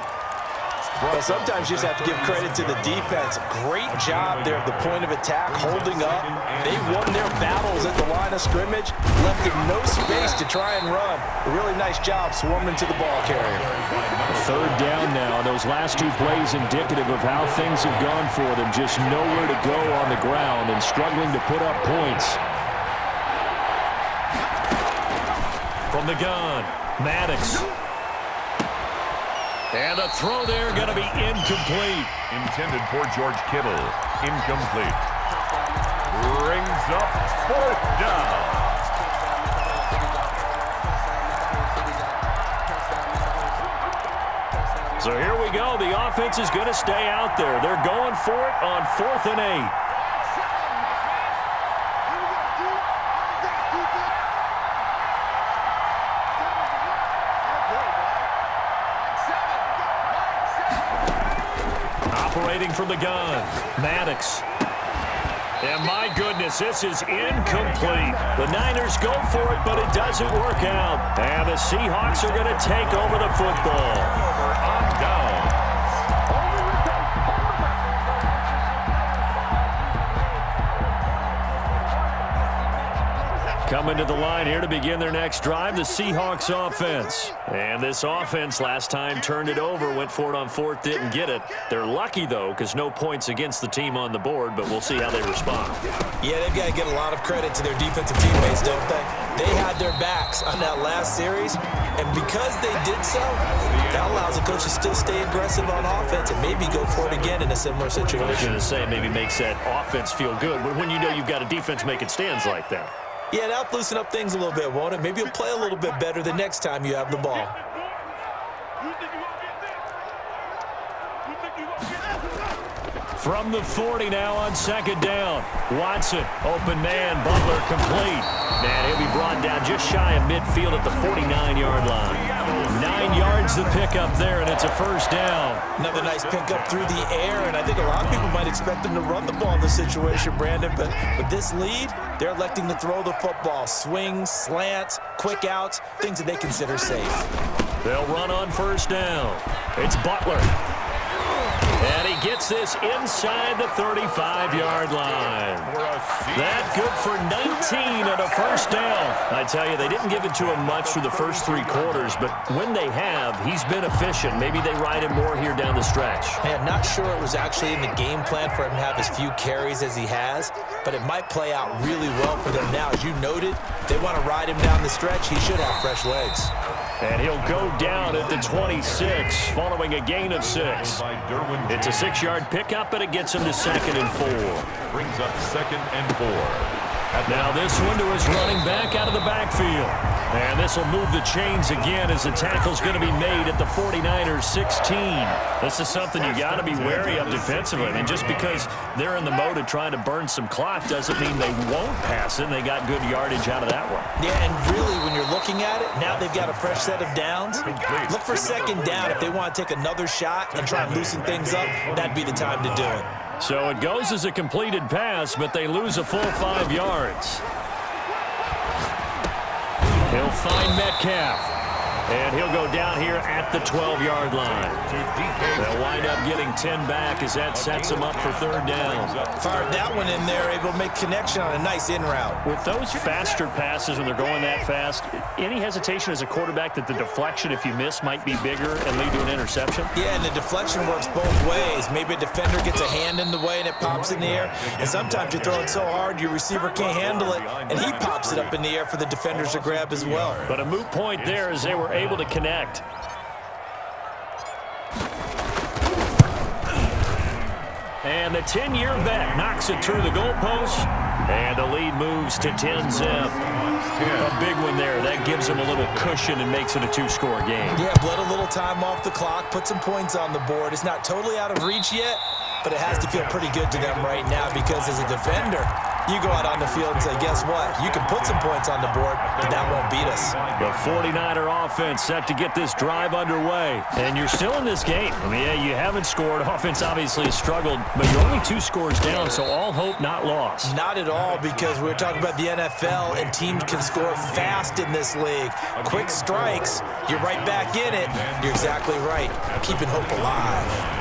Well, sometimes you just have to give credit to the defense. Great job there at the point of attack, holding up. They won their battles at the line of scrimmage, left them no space to try and run. A really nice job swarming to the ball carrier. 3rd down now. Those last 2 plays indicative of how things have gone for them. Just nowhere to go on the ground and struggling to put up points. From the gun, Maddox. And the throw there going to be incomplete. Intended for George Kittle. Incomplete. Brings up 4th down. So here we go. The offense is going to stay out there. They're going for it on 4th and 8. Operating from the gun, Maddox. And my goodness, this is incomplete. The Niners go for it, but it doesn't work out. And the Seahawks are going to take over the football. On down. Coming to the line here to begin their next drive, the Seahawks offense. And this offense last time turned it over, went for it on 4th, didn't get it. They're lucky, though, because no points against the team on the board, but we'll see how they respond. Yeah, they've got to give a lot of credit to their defensive teammates, don't they? They had their backs on that last series, and because they did so, that allows the coach to still stay aggressive on offense and maybe go for it again in a similar situation. I was going to say, maybe makes that offense feel good when you know you've got a defense making stands like that. Yeah, that'll loosen up things a little bit, won't it? Maybe you'll play a little bit better the next time you have the ball. From the 40 now on 2nd down. Watson, open man, Butler complete. Man, he'll be brought down just shy of midfield at the 49-yard line. 9 yards to pick up there, and it's a 1st down. Another nice pickup through the air, and I think a lot of people might expect them to run the ball in this situation, Brandon, but with this lead, they're electing to throw the football. Swings, slants, quick outs, things that they consider safe. They'll run on first down. It's Butler. And he gets this inside the 35-yard line. That good for 19 and a first down. I tell you, they didn't give it to him much through the first 3 quarters, but when they have, he's been efficient. Maybe they ride him more here down the stretch. Man, not sure it was actually in the game plan for him to have as few carries as he has, but it might play out really well for them now. As you noted, they want to ride him down the stretch. He should have fresh legs. And he'll go down at the 26 following a gain of 6. It's a 6-yard pickup, and it gets him to 2nd and 4. Brings up 2nd and 4. Now this one to his running back out of the backfield. And this will move the chains again as the tackle's going to be made at the 49ers 16. This is something you got to be wary of defensively. I mean, just because they're in the mode of trying to burn some clock doesn't mean they won't pass it, and they got good yardage out of that one. Yeah, and really, when you're looking at it, now they've got a fresh set of downs. Look for 2nd down. If they want to take another shot and try and loosen things up, that'd be the time to do it. So it goes as a completed pass, but they lose a full 5 yards. He'll find Metcalf. And he'll go down here at the 12-yard line. They'll wind up getting 10 back as that sets them up for 3rd down. Fired that one in there, able to make connection on a nice in route. With those faster passes when they're going that fast, any hesitation as a quarterback that the deflection, if you miss, might be bigger and lead to an interception? Yeah, and the deflection works both ways. Maybe a defender gets a hand in the way and it pops in the air. And sometimes you throw it so hard your receiver can't handle it, and he pops it up in the air for the defenders to grab as well. But a moot point there as they were able to connect. And the 10-year vet knocks it through the goalpost, and the lead moves to 10-zip. A big one there. That gives them a little cushion and makes it a 2-score game. Yeah, bled a little time off the clock, put some points on the board. It's not totally out of reach yet, but it has to feel pretty good to them right now because as a defender, you go out on the field and say, guess what? You can put some points on the board, but that won't beat us. The 49er offense set to get this drive underway. And you're still in this game. I mean, yeah, you haven't scored. Offense obviously has struggled, but you're only 2 scores down, so all hope not lost. Not at all, because we're talking about the NFL, and teams can score fast in this league. Quick strikes, you're right back in it. You're exactly right. Keeping hope alive.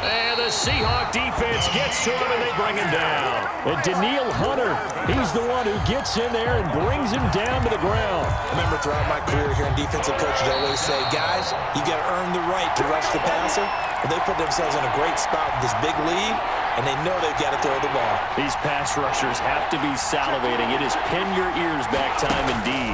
And the Seahawk defense gets to him, and they bring him down. And Daniil Hunter, he's the one who gets in there and brings him down to the ground. I remember throughout my career here in defensive coaches always say, guys, you got to earn the right to rush the passer. But they put themselves in a great spot with this big lead, and they know they've got to throw the ball. These pass rushers have to be salivating. It is pin your ears back time indeed.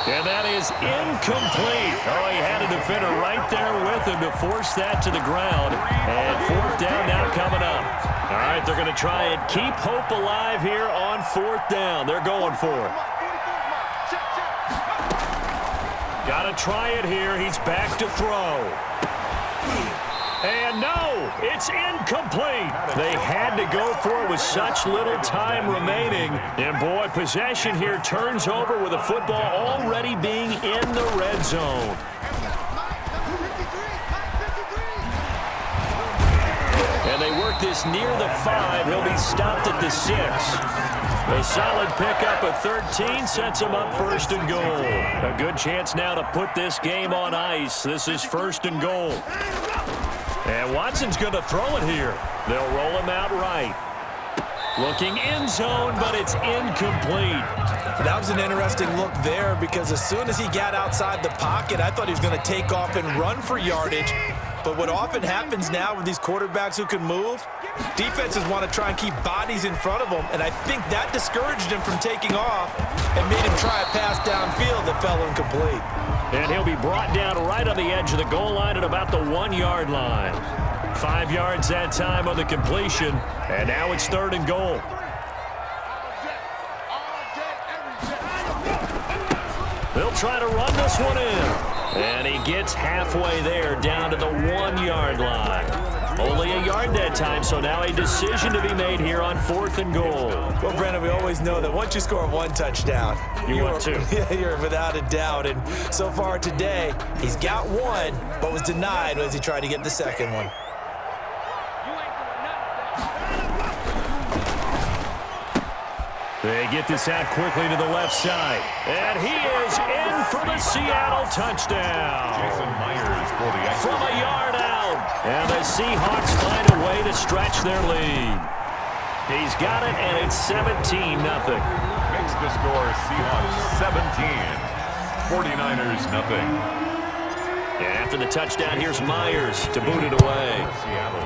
And that is incomplete. Oh, he had a defender right there with him to force that to the ground. And 4th down now coming up. All right, they're going to try and keep hope alive here on 4th down. They're going for it. Got to try it here. He's back to throw. And no, it's incomplete. They had to go for it with such little time remaining. And boy, possession here turns over with the football already being in the red zone. And they work this near the 5. He'll be stopped at the 6. A solid pickup of 13 sets him up 1st and goal. A good chance now to put this game on ice. This is 1st and goal. And Watson's going to throw it here. They'll roll him out right. Looking end zone, but it's incomplete. That was an interesting look there because as soon as he got outside the pocket, I thought he was going to take off and run for yardage. But what often happens now with these quarterbacks who can move, defenses want to try and keep bodies in front of them, and I think that discouraged him from taking off and made him try a pass downfield that fell incomplete. And he'll be brought down right on the edge of the goal line at about the 1-yard line. 5 yards that time on the completion, and now it's 3rd and goal. They'll try to run this one in. And he gets halfway there down to the 1-yard line. Only a yard that time, so now a decision to be made here on 4th and goal. Well, Brandon, we always know that once you score 1 touchdown, you want 2. You're without a doubt. And so far today, he's got 1, but was denied as he tried to get the 2nd one. They get this out quickly to the left side. And he is in for the Seattle touchdown. Jason Myers for the extra. From a yard out. And the Seahawks find a way to stretch their lead. He's got it, and it's 17-0. Makes the score Seahawks 17. 49ers nothing. And after the touchdown, here's Myers to boot it away. Seattle.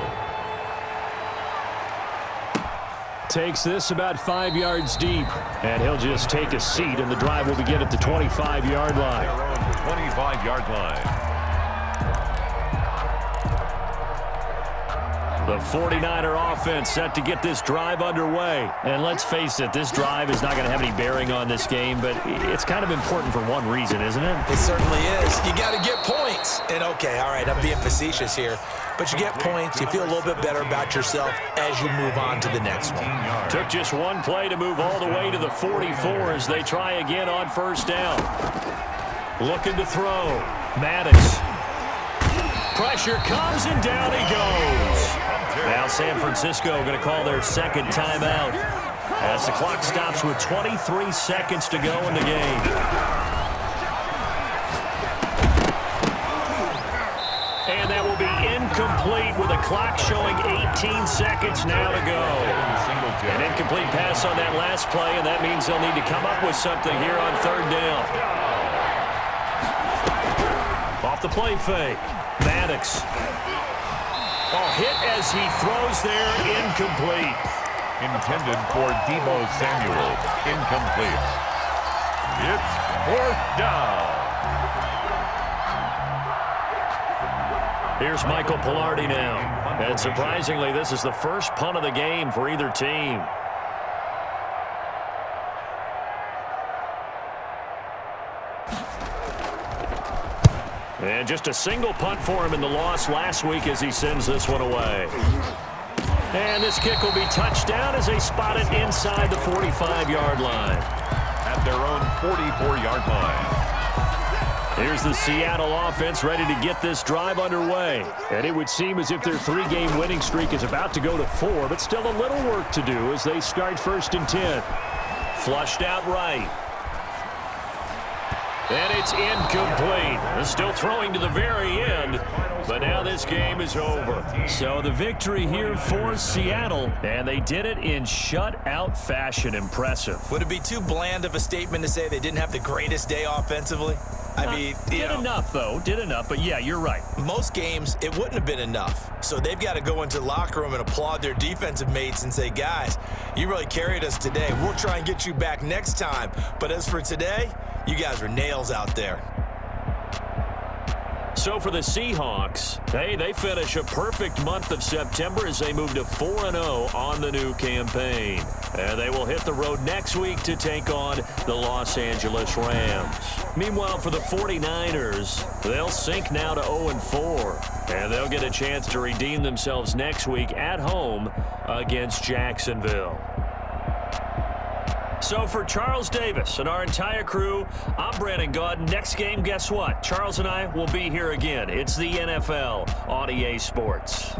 Takes this about 5 yards deep, and he'll just take a seat, and the drive will begin at the 25-yard line. Their own 25-yard line. The 49er offense set to get this drive underway. And let's face it, this drive is not going to have any bearing on this game, but it's kind of important for one reason, isn't it? It certainly is. You got to get points. And okay, all right, I'm being facetious here, but you get points, you feel a little bit better about yourself as you move on to the next one. Took just one play to move all the way to the 44 as they try again on first down. Looking to throw. Maddox. Pressure comes, and down he goes. Now San Francisco going to call their second timeout as the clock stops with 23 seconds to go in the game. And that will be incomplete with the clock showing 18 seconds now to go. An incomplete pass on that last play, and that means they'll need to come up with something here on third down. Off the play fake. Maddox. Oh, hit as he throws there, incomplete. Intended for Deebo Samuel. Incomplete. It's fourth down. Here's Michael Pilardi now. And surprisingly, this is the first punt of the game for either team. And just a single punt for him in the loss last week as he sends this one away. And this kick will be touched down as they spot it inside the 45-yard line. At their own 44-yard line. Here's the Seattle offense ready to get this drive underway. And it would seem as if their three-game winning streak is about to go to 4, but still a little work to do as they start 1st and 10. Flushed out right. And it's incomplete. They're still throwing to the very end, but now this game is over. So the victory here for Seattle, and they did it in shutout fashion. Impressive. Would it be too bland of a statement to say they didn't have the greatest day offensively? I mean, did enough, though. Did enough, but yeah, you're right. Most games, it wouldn't have been enough. So they've got to go into the locker room and applaud their defensive mates and say, guys, you really carried us today. We'll try and get you back next time. But as for today, you guys were nails out there. So for the Seahawks, they finish a perfect month of September as they move to 4-0 on the new campaign. And they will hit the road next week to take on the Los Angeles Rams. Meanwhile, for the 49ers, they'll sink now to 0-4. And they'll get a chance to redeem themselves next week at home against Jacksonville. So for Charles Davis and our entire crew, I'm Brandon Gaudin. Next game, guess what? Charles and I will be here again. It's the NFL on EA Sports.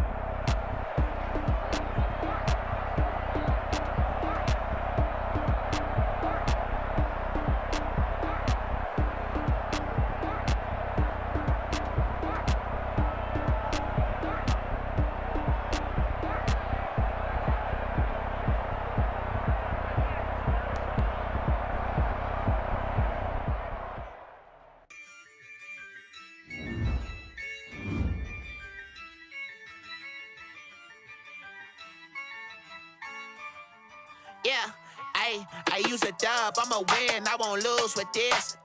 Yeah, I use a dub, I'ma win, I won't lose with this.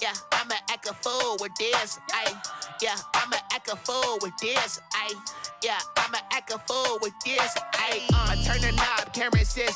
Yeah, I'ma act a fool with this. Yeah, I'ma act a fool with this. Yeah, I'ma act a fool with this. Turn the knob, camera assist.